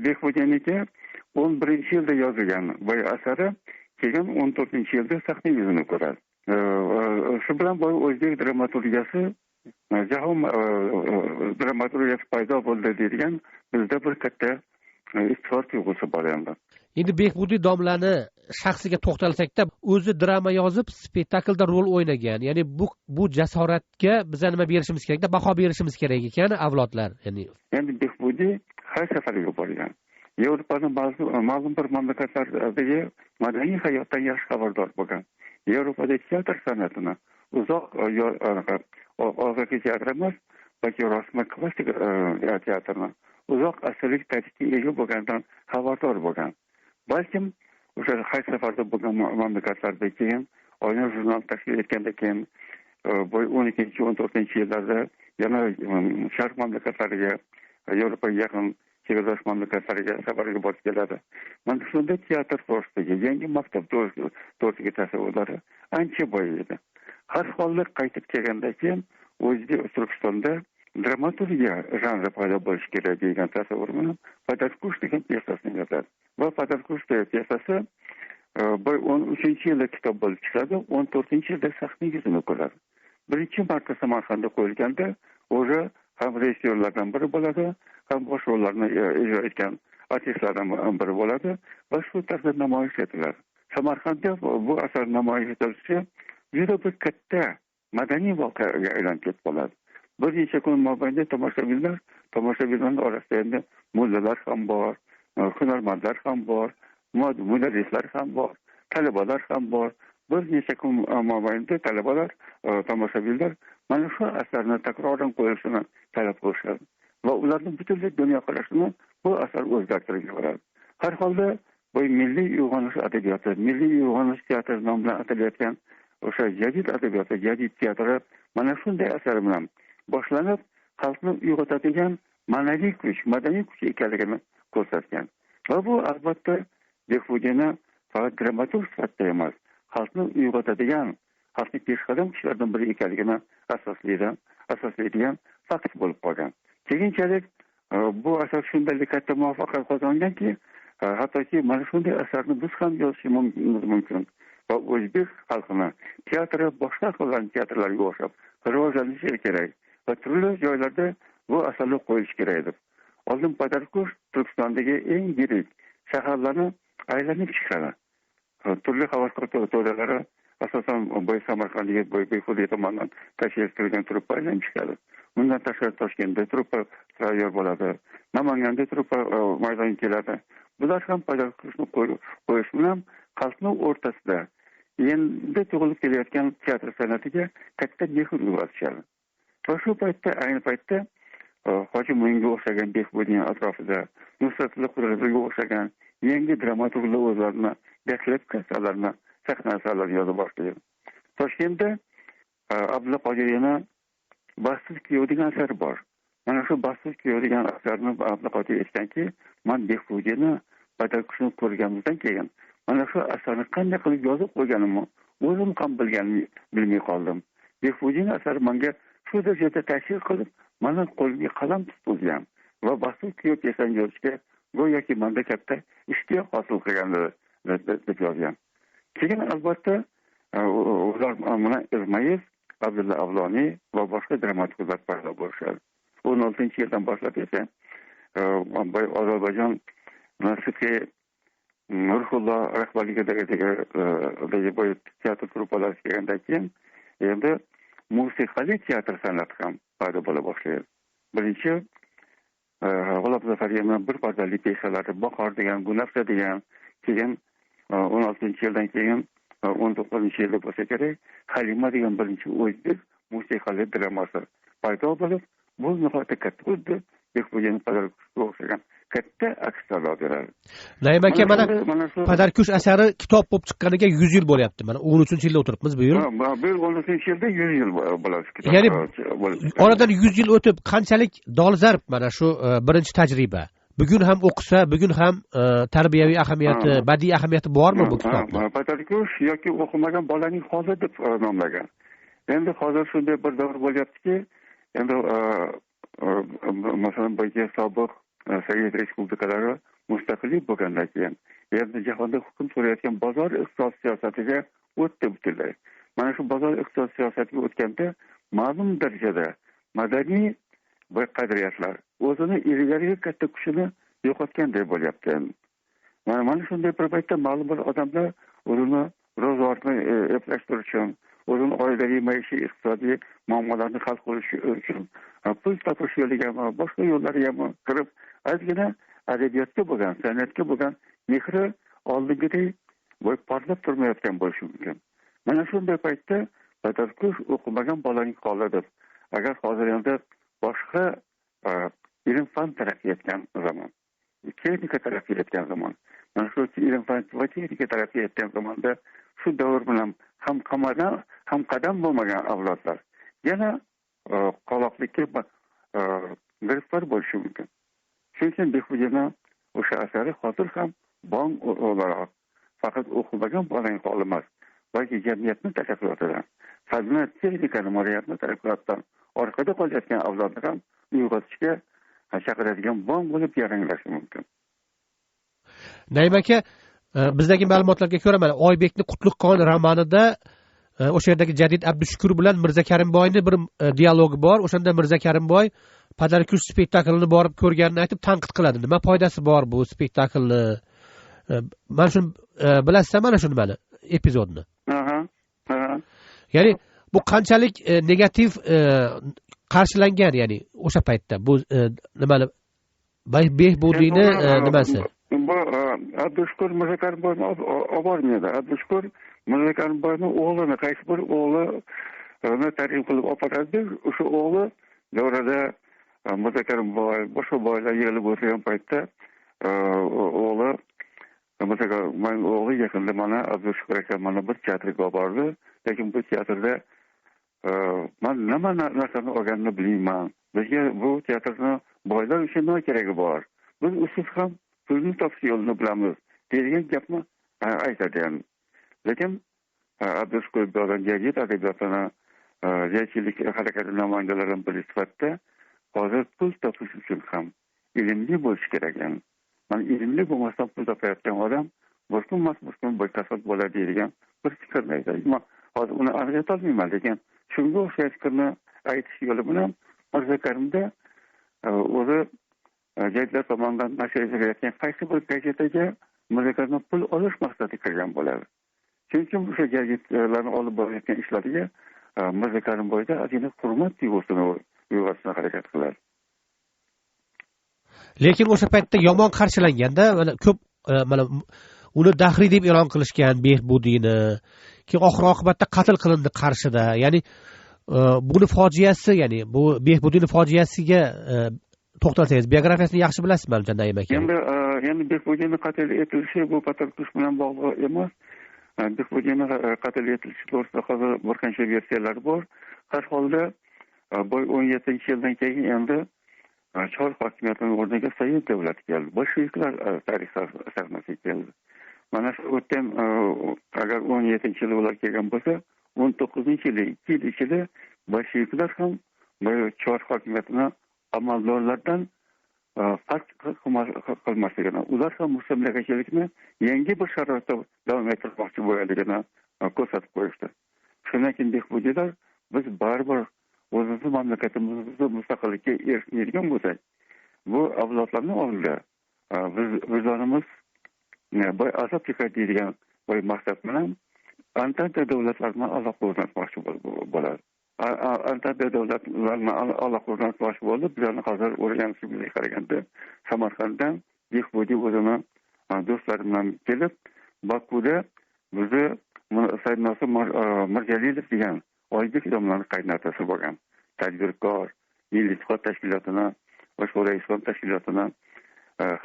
Behbudiyaniki 11-yilda yozilgan bu asari keyin 14-yilda sahna yuzini ko'radi. Shu bilan boy o'zbek dramaturgiyasi jahon dramaturgiyasi paydo bo'ldi deydigan bizda bir katta iftixor tuyg'usi bor endi. Endi Behbudiy domlani shaxsiga to'xtalsakda, o'zi drama yozib, spektaklda rol o'ynagan. Ya'ni bu jasoratga biz nima berishimiz kerak, baho berishimiz kerak ekan avlodlar. Endi Behbudiy har safariga borgan. Yevropaning ma'lum bir mamlakatlardagi madaniy hayotdan yaxshi xabardor bo'lgan. Yevropadagi teatr san'atini uzoq og'zaki teatr emas, balki rasmiy klassik teatrni uzoq asrlik tarixga ega bo'lgandan xabardor bo'lgan. Balkim o'sha har safarda bo'lgan mamlakatlarda keyin oyna jurnal tashkil etgandan keyin 12-14-yillarda yana sharq mamlakatlariga, Yevropaga yaqin chegaradosh mamlakatlariga safarga borib keladi. Mana shunda teatr to'g'risidagi yangi maktab to'g'risidagi tasavvurlari ancha boy edi. Har holda qaytib kelgandan keyin o'zbek Turkistonda dramaturgiya janri paydo bo'lishi kerak degan tasavvur bilan Padarkush degan piyesasini yozadi. Va Padarkush piyesasi 13-yilda kitob bo'lib chiqadi, 14-yilda sahna yuzini ko'radi. Birinchi marta Samarqandda qo'yilganda o'sha ham rejissyorlardan biri bo'ladi, ham bosh rollarni ijro etgan artistlardan biri bo'ladi va shu tarzda namoyish etiladi. Samarqandda bu asar namoyish etilishi juda bir katta madaniy voqeaga aylanib ketib qoladi. Bir necha kun mobaynida tomoshabinlar orasida endi mullalar ham bor, hunarmandlar ham bor, mudarrislar ham bor, talabalar ham bor. Bir necha kun mobaynida talabalar, tomoshabinlar mana shu asarni takroran qo'yishini talab qilishadi va ularning butunlay dunyoqarashini bu asar o'zgartirib yuboradi. Har holda bu milliy uyg'onish adabiyoti, milliy uyg'onish teatri nomi bilan atalayotgan o'sha jadid adabiyoti, jadid teatri mana shunday asar bilan boshlanib, xalqni uyg'otadigan ma'naviy kuch, madaniy kuch ekanligini ko'rsatgan. Va bu albatta Behbudiyni faqat dramaturg sifatida emas, xalqni uyg'otadigan, xalqni peshqadam kishilardan biri ekanligini asoslaydigan fakt bo'lib qolgan. Keyinchalik bu asar shunday katta muvaffaqiyat qozonganki, hattoki mana shunday asarni biz ham yozishimiz mumkin. Va o'zbek xalqini teatri boshqa xillar teatrlarga o'xshab rivojlanishi kerak va turli joylarda bu asarlar qo'yilishi kerak edi. Oldin Padarkush Turkistondagi eng yirik shaharlarni aylanib chiqadi. Turli havaskor to'dalari asosan Samarqandga Behbudiy tomonidan tashkil etilgan truppa aylanib chiqadi. Bundan tashqari Toshkentda truppa tayyor bo'ladi. Namanganda truppa maydonga keladi. Bular ham Padarkushni qo'yish bilan xalqning o'rtasida endi tug'ilib kelayotgan teatr san'atiga katta mehr uyg'otishadi. Va shu paytda, ayni paytda Hoji Mo'yinga o'xshagan Behbudiyning atrofida Nusratilla Qudratovga o'xshagan yangi dramaturglar o'zlarini dastlabki asarlarini, sahna asarlarini yoza boshlaydi. Toshkentda Abdulla Qodiriyning Baxtsiz kuyov degan asari bor. Mana shu Baxtsiz kuyov degan asarni Abdulla Qodiriy aytganki, men Behbudiyni Padarkushni ko'rganimdan keyin mana shu asarni qanday qilib yozib qo'yganimni o'zim ham bilmay qoldim. Behbudiyning asari menga shu darajada ta'sir qilib, mana qo'limga qalam tutgan va Baxtsiz kuyov piyesasini yozishga go'yoki menda katta ishtiyoq hosil qilgandir deb yozgan. Keyin albatta ular mana Irmayev, Abdulla Avloniy va boshqa dramaturglar paydo bo'lishadi. 16-yildan boshlab esa Ozarbayjon Nasibga Nurxullo rahbarligidagi teatr truppalari kelgandan keyin endi musiqali teatr san'ati ham paydo bo'la boshlaydi. Birinchi G'ulom Zafariyevning bir pardali pyesalari Bahor degan, Gunafsa degan, keyin 16-yildan keyin 19-yilda bo'lsa kerak Halima degan birinchi o'zbek musiqali dramasi paydo bo'lib, bu nihoyatda katta o'tdi. Behbudiyning Padarkushga o'xshagan katta aksiylar beradi. Naim aka, mana Padarkush asari kitob bo'lib chiqqaniga 100 yil bo'lyapti. Mana 13-yilda o'tiribmiz bu yil. Bu 13-yilda 100 yil bo'ladi. Ya'ni oradan 100 yil o'tib qanchalik dolzarb mana shu birinchi tajriba. Bugun ham o'qisa, bugun ham tarbiyaviy ahamiyati, badiiy ahamiyati bormi bu kitobda? Padarkush yoki o'qimagan bolaning holi deb nomlagan. Endi hozir shunday bir davr bo'lyaptiki, endi masalan, sobiq Sovet respublikalari mustaqillik bo'lgandan keyin endi jahonda hukm surayotgan bozor iqtisod siyosatiga o'tdi butunlay. Mana shu bozor iqtisod siyosatiga o'tganda ma'lum darajada madaniy va qadriyatlar o'zini ilgariga katta kuchini yo'qotganday bo'lyapti. Mana shunday bir paytda ma'lum bir odamlar o'zini ro'zg'orini eplashtirish uchun, o'zini oilaviy maishiy iqtisodiy muammolarni hal qilish uchun pul topish yo'liga boshqa yo'llariga kirib, ozgina adabiyotga bo'lgan, san'atga bo'lgan mehri oldingidek porlab turmayotgan bo'lishi mumkin. Mana shunday paytda badarkush o'qimagan bolaning holi deb, agar hozir endi boshqa ilm fan taraqqiy etgan zaman, texnika taraqqiy etgan zaman, mana shu ilm fan va texnika taraqqiy etgan zamonda shu davr bilan ham qadam bo'lmagan avlodlar yana qoloqlikka giriftor bo'lishi mumkin. Shuning uchun Behbudining o'sha asari hozir ham bong o'laroq faqat o'qimagan bolaning holi emas, balki jamiyatni taraqqiyotidan, san'at, texnikani, ma'rifat taraqqiyotidan orqada qolayotgan avlodlar ham uyg'otishga chaqiradigan bong bo'lib yaranglashi mumkin. Naim aka, bizdagi ma'lumotlarga ko'ra, mana Oybekning Qutlug' romanida o'sha yerdagi Jadid Abdushukur bilan Mirza Karimboyning bir dialogi bor. O'shanda Mirza Karimboy Padarkush spektaklini borib ko'rganini aytib tanqid qiladi. Nima foydasi bor bu spektaklni? Mana shuni bilasizmi, mana shuni mana epizodni? Ya'ni bu qanchalik negativ qarshilangan, ya'ni o'sha paytda bu nimani Behbudiyni nimasi? Bu Abdushukur Mirza Karimboyni olib bormaydi. Abdushukur Mirza Karimboyning o'g'lini, qaysi bir o'g'lini tarif qilib olib boradi. O'sha o'g'li davrada Mirza Karimboy boshqa boylar yig'ilib o'tirgan paytda o'g'li yaqinda mana Abdushukur aka mana bir teatrga olib bordi. Lekin bu teatrda men nima narsani olganini bilmayman. Bizga bu teatrni boylar uchun nima keragi bor? Biz usiz ham pulni topish yo'lini bilamiz degan gapni aytadi. Lekin Abdushukur jadid adabiyotini jaydchilik harakati namoyandalaridan biri sifatida hozir pul topish uchun ham ilmli bo'lish kerak. Mana ilmli bo'lmasdan pul topayotgan odam boshqa boykasod bo'ladi degan bir fikrni aytadi. Hozir uni aniq aytolmayman, lekin shunga o'xshash fikrni aytish yo'li bilan Mirza Karimda o'zi jaydlar tomonidan nashr etilayotgan qaysi bir gazetaga Mirza Karimdan pul olish maqsadida kirgan bo'ladi. Chunki o'sha gazetlarni olib borayotgan ishlariga Mirza Karimboyda ozgina hurmat tuyg'usini uyg'otishga harakat qiladi. Lekin o'sha paytda yomon qarshilanganda, mana ko'p mana uni dahriy deb e'lon qilishgan Behbudiyni, keyin oxir-oqibatda qatl qilindi Qarshida. Ya'ni buni fojiasi, ya'ni bu Behbudiyning fojiasiga to'xtalsangiz, biografiyasini yaxshi bilasizmi, Naim aka? Endi Behbudiyning qatl etilishi bu Patarkush bilan bog'liq emas. Behbudiyning qatl etilishi to'g'risida hozir bir qancha versiyalar bor. Har holda boy 17-yildan keyin endi Chor hokimiyatining o'rniga Sovet davlati keldi. Bolsheviklar tarix sahnasiga keldi. Mana shu o'tgan agar 17-yil ular kelgan bo'lsa, 19-yili 2 yil ichida bolsheviklar ham Chor hokimiyatini amaldorlardan farq qilmasligini, ular ham mustamlakachilikni yangi bir sharoitda davom ettirmoqchi bo'lganligini ko'rsatib qo'yishdi. Shundan keyin Behbudiylar biz baribir o'zimizni mamlakatimizni mustaqillikka erishmaydigan bo'lsak, bu avlodlarning oldida biz vijdonimiz azob chekadigan maqsad bilan Antanta davlatlarini aloqa o'rnatmoqchi bo'ladi. Antanta davlatlarini aloqa o'rnatmoqchi bo'ldi. Bizlarni hozir o'rganishimizga qaraganda Samarqanddan Behbudiy o'zini do'stlari bilan kelib, Bokuda bizni Saidnosir Mirjalilov degan Oybek domlaning qaynotasi bo'lgan. Tadbirkor, Milliy istiqlol tashkilotini va Sho'ro istiqlol tashkilotini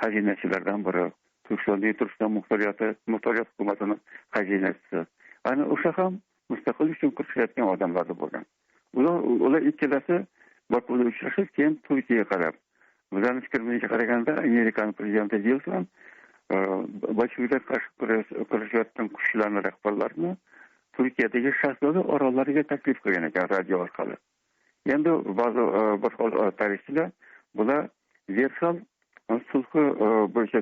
xazinachilardan biri, Turkiston muxtoriyati hukumatining xazinachisi. Ana o'sha ham mustaqillik uchun kurashayotgan odamlar bo'lgan. Ular ikkalasi Bokuda uchrashib, keyin Turkiyaga qarab, bizning fikrimizga qaraganda Amerikan prezidenti Vilson bolsheviklar qarshi kurashayotgan kuchlarning rahbarlarini Turkiyadagi Shahzoda orollariga taklif qilgan ekan radio orqali. Endi ba'zi bir tarixchilar bular Versal sulhi bo'yicha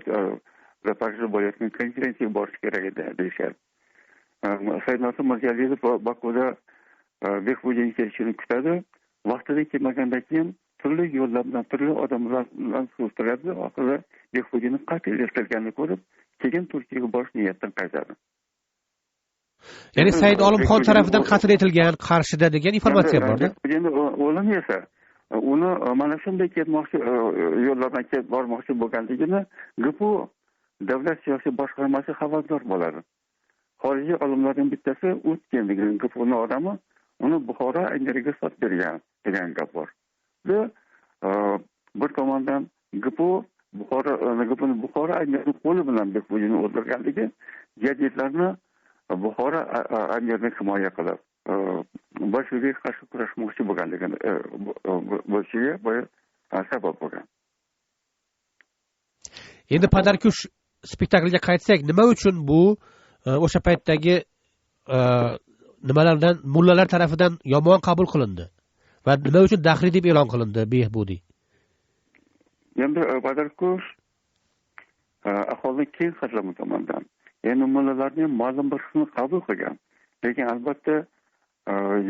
reportaj bo'layotgan konferensiyaga borish kerak edi deyishyapti. Saidnosir Mirziyoyev Bokuda Behbudiy kelishini kutadi. Vaqtida kelmagandan keyin turli yo'llar bilan turli odamlar bilan surishtiradi. Oxirida Behbudiyni qatlashtirganini ko'rib, keyin Turkiyaga borish niyatidan qaytadi. Ya'ni Said Olimxon tomonidan qatl etilgan Qarshida degan informatsiya bor-da. Endi o'limi esa uni mana shunday ketmoqchi yo'llardan ketib bormoqchi bo'lganligini GPU davlat siyosiy boshqarmasi xabardor bo'ladi. Xorijiy olimlardan bittasi Utkin degan GPUning odami uni Buxoro amirga sotib bergan degan gap bor. Va bir tomondan Buxoro amirining qo'li bilan Behbudiyni o'ldirganligi jadidlarni Buxoro amirini himoya qilib bolsheviklarga qarshi kurashmoqchi bo'lganligini bo'lishiga sabab bo'lgan. Endi Padarkush spektakliga qaytsak, nima uchun bu o'sha paytdagi nimalardan mullalar tarafidan yomon qabul qilindi va nima uchun daxli deb e'lon qilindi Behbudiy? Endi Padarkush aholining keng qatlami tomonidan endi mullalarning ma'lum bir qismini qabul qilgan. Lekin albatta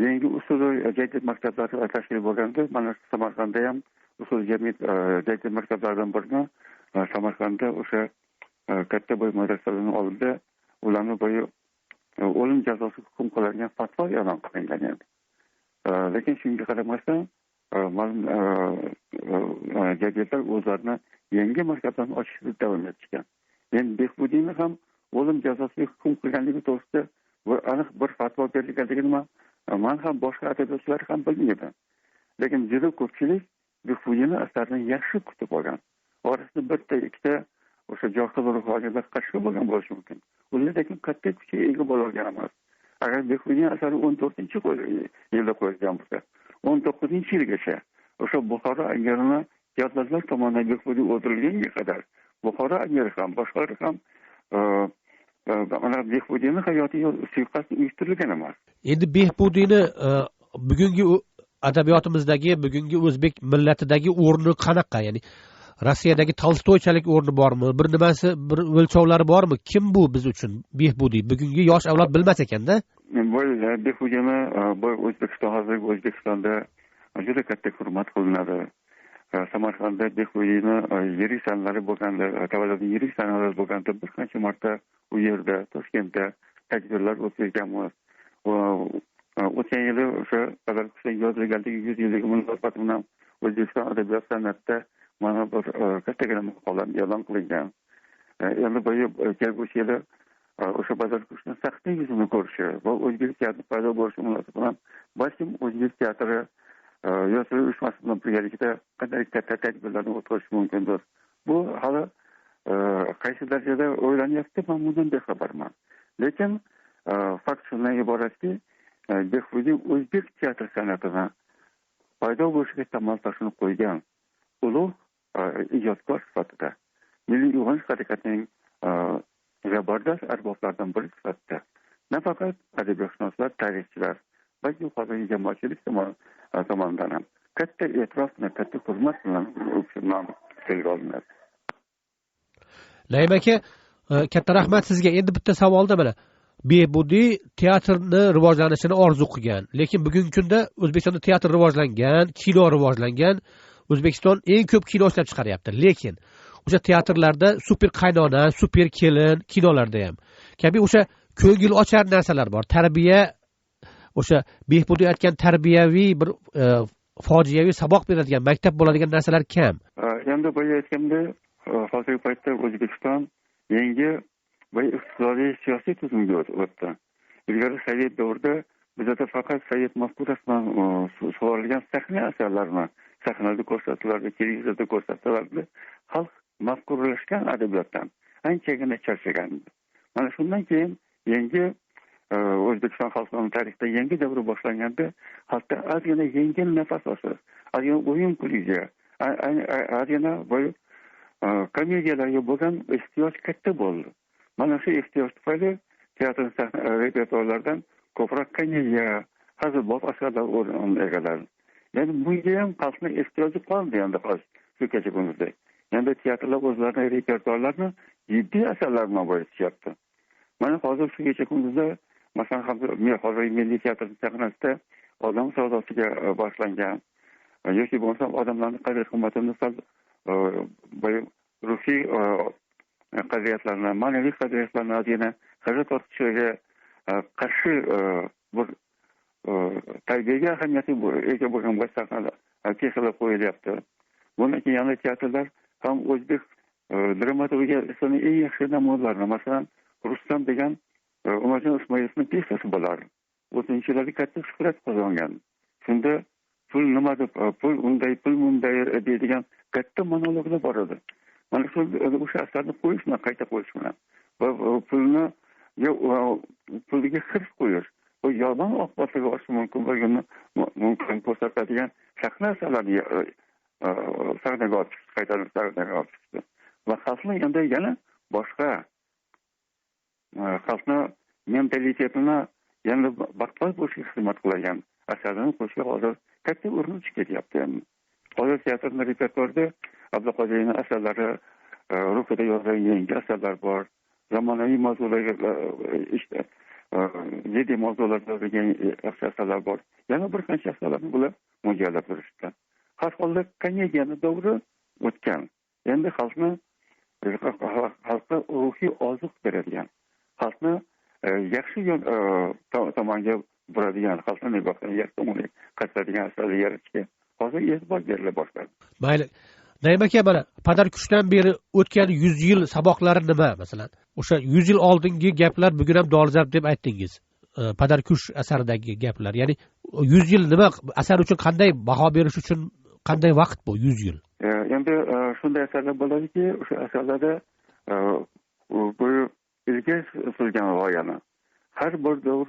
yangi usul jadid maktablari tashkil bo'lganda, mana Samarqandda ham usul jadid maktablaridan birini Samarqandda o'sha katta bo'y madrasalarning oldida ularni bo'yi o'lim jazosi hukm qilingan fatvo e'lon qilingan edi. Lekin shunga qaramasdan jadidlar o'zlarini yangi maktablarni ochishda davom etishgan. Endi Behbudiyni ham o'lim jazosiga hukm qilganligi to'g'risida aniq bir fatvo berilganligini man ham boshqa adabiyotchilar ham bilmaydi. Lekin juda ko'pchilik Behbudiyni asarini yaxshi kutib olgan. Orasida bitta ikkita o'sha johil ruhoniylar qarshi bo'lgan bo'lishi mumkin. Ular lekin katta kuchga ega bo'lgan emas. Agar Behbudiyning asari 14-yilda qo'yilgan bo'lsa, 19-yilgacha o'sha Buxoro amirini yodlarlar tomonidan Behbudiy o'ldirilgunga qadar Buxoro amiri ham boshqalar ham mana Behbudiyning hayotiga suiqasd uyushtirilgan emas. Endi Behbudiyni bugungi adabiyotimizdagi, bugungi o'zbek millatidagi o'rni qanaqa? Ya'ni Rossiyadagi Tolstoychalik o'rni bormi? Bir nimasi, bir o'lchovlari bormi? Kim bu biz uchun Behbudiy? Bugungi yosh avlod bilmas ekanda. Behbudiyni hozirgi O'zbekistonda juda katta hurmat qilinadi. Samarqandda Behbudiyni yirik sanalari bo'lganda, tavalludi yirik sanalar bo'lganda bir qancha marta u yerda Toshkentda tadbirlar o'tkazganmiz. O'tgan yili o'sha Padarkushda yozilganligi 100 yillik munosabat bilan O'zbekiston adabiyot san'atida mana bir kattagina maqola e'lon qilingan. Endi bu kelgusi yili o'sha Padarkushning saxiy yuzini ko'rishi va o'zbek teatri paydo bo'lishi munosabati bilan balkim o'zbek teatri yoshlar uyushmasi bilan birgalikda qanday katta tadbirlarni o'tkazish mumkindir. Bu hali qaysi darajada o'ylanyapti, men bundan bexabarman. Lekin fakt shundan iboratki, Behbudiy o'zbek teatr san'atini paydo bo'lishiga tamal toshini qo'ygan ulug' ijodkor sifatida milliy uyg'onish harakatining zabardast arboblaridan biri sifatida nafaqat adabiyotshunoslar, tarixchilar, balki hozirgi jamoatchilik tomonidan ham katta e'tirof bilan, katta hurmat bilan tilga olinadi. Naim aka, katta rahmat sizga. Endi bitta savolda mana Behbudiy teatrni rivojlanishini orzu qilgan. Lekin bugungi kunda O'zbekistonda teatr rivojlangan, kino rivojlangan. O'zbekiston eng ko'p kino ishlab chiqaryapti. Lekin o'sha teatrlarda super qaynona, super kelin kinolarda ham kabi o'sha ko'ngil ochar narsalar bor. Tarbiya, o'sha Behbudiy aytgan tarbiyaviy bir fojiaviy saboq beradigan maktab bo'ladigan narsalar kam. Endi bu aytganda hozirgi paytda O'zbekiston yangi va iqtisodiy siyosiy tuzumga o'tdi. Ilgari sovet davrida bizda faqat sovet mafkurasidan sug'orilgan sahna asarlarni sahnada ko'rsatilardi, televizorda ko'rsatilardi. Xalq mafkurlashgan adabiyotdan anchagina charchagan. Mana shundan keyin yangi O'zbekiston xalqining tarixida yangi davr boshlanganda xalqda ozgina yengil nafas olsa, ozgina o'yin kuliga, ozgina komediyalarga bo'lgan ehtiyoj katta bo'ldi. Mana shu ehtiyoj tufayli teatr repertuarlaridan ko'proq komediya, hazilbob asarlar o'rin egalladi. Yani bunga ham xalqning ehtiyoji qoldi endi hozir shu kecha kunduzda. endi teatrlar o'zlarining repertuarlarini jiddiy asarlar bilan boyitishyapti. Mana hozir shu kecha kunduzda masalan hozir Milliy teatr sahnasida odam savdosiga boshlangan yoki bo'lmasa odamlarning qadr qimmatini ruhiy qadriyatlarni, ma'naviy qadriyatlarni odina hayot tortishiga qarshi bir tarbiyaga ahamiyati ega bo'lgan pyesalar qo'yilyapti. Bundan keyin yana teatrlar ham o'zbek dramaturgiyasining eng yaxshi namunalarini, masalan, Rustam degan Umarjon Ismoilovning pyesasi bo'lar. 30 yillarda katta shuhrat qozongan. Shunda pul nima deb, pul bunday deydigan katta monologlar bor edi. Mana shu o'sha asarni qo'yish bilan, qayta qo'yish bilan va pulga hirs qo'yish, bu yomon oqibatlarga olishi mumkin bo'lganini mumkin ko'rsatadigan sahna asarlarni sahnaga olishdi. Va xalqni endi yana boshqa xalqni mentalitetini yana barqaror bo'lishga xizmat qiladigan asarlarni qo'shishga hozir katta urinish ketyapti. Hozir teatrning repertuarida Abduqodirning asarlari, ruhida yozilgan yangi asarlar bor. Zamonaviy mavzularga jiddiy mavzularda yozilgan yaxshi asarlar bor. Yana bir qancha asarlarni bular mo'ljallab turishdi. Har holda komediyani davri o'tgan. Endi xalqqa ruhiy oziq beradigan, xalqni yaxshi tomonga buradigan, xalqni nigohini yaxshi tomonga qaratadigan asarlar yaratishga hozir e'tibor berila boshladi. Mayli. Naim aka, mana Padarkushdan beri o'tgan 100 yil saboqlari nima, masalan? O'sha 100 yil oldingi gaplar bugun ham dolzarb deb aytdingiz. Padarkush asaridagi gaplar, ya'ni 100 yil nima, asar uchun qanday baho berish uchun qanday vaqt bu 100 yil? Endi shunday asarlar bo'ladiki, o'sha asarlarda bu ilga surgan g'oyani har bir davr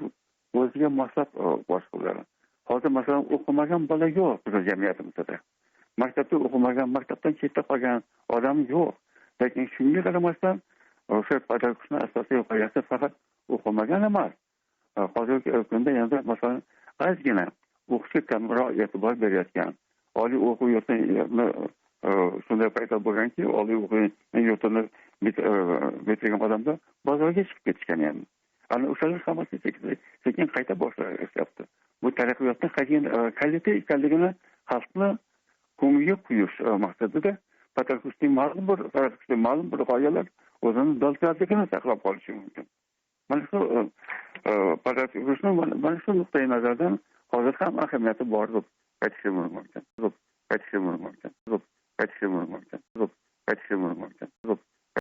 o'ziga moslab boshqaradi. Hozir masalan o'qimagan bola yo'q bizning jamiyatimizda. Maktabda o'qimagan, maktabdan chetda qolgan odam yo'q. Lekin shunga qaramasdan o'sha Padarkushning asosiy g'oyasi faqat o'qimagan emas. Hozirgi kunda endi masalan ozgina o'qishga kamroq e'tibor berayotgan, oliy o'quv yurtini shunday paydo bo'lganki, oliy o'quv yurtini bitirgan odamlar bozorga chiqib ketishgan endi. Ana o'shalar hammasi sekin qayta boshlashyapti. Bu taraqqiyotning kaliti ekanligini xalqni ko'ngliga quyish maqsadida Padarkushning ma'lum bir g'oyalar o'zini dolzarbligini saqlab qolishi mumkin. Mana shu Padarkushning mana shu nuqtai nazardan hozir ham ahamiyati bor deb aytishim mumkin.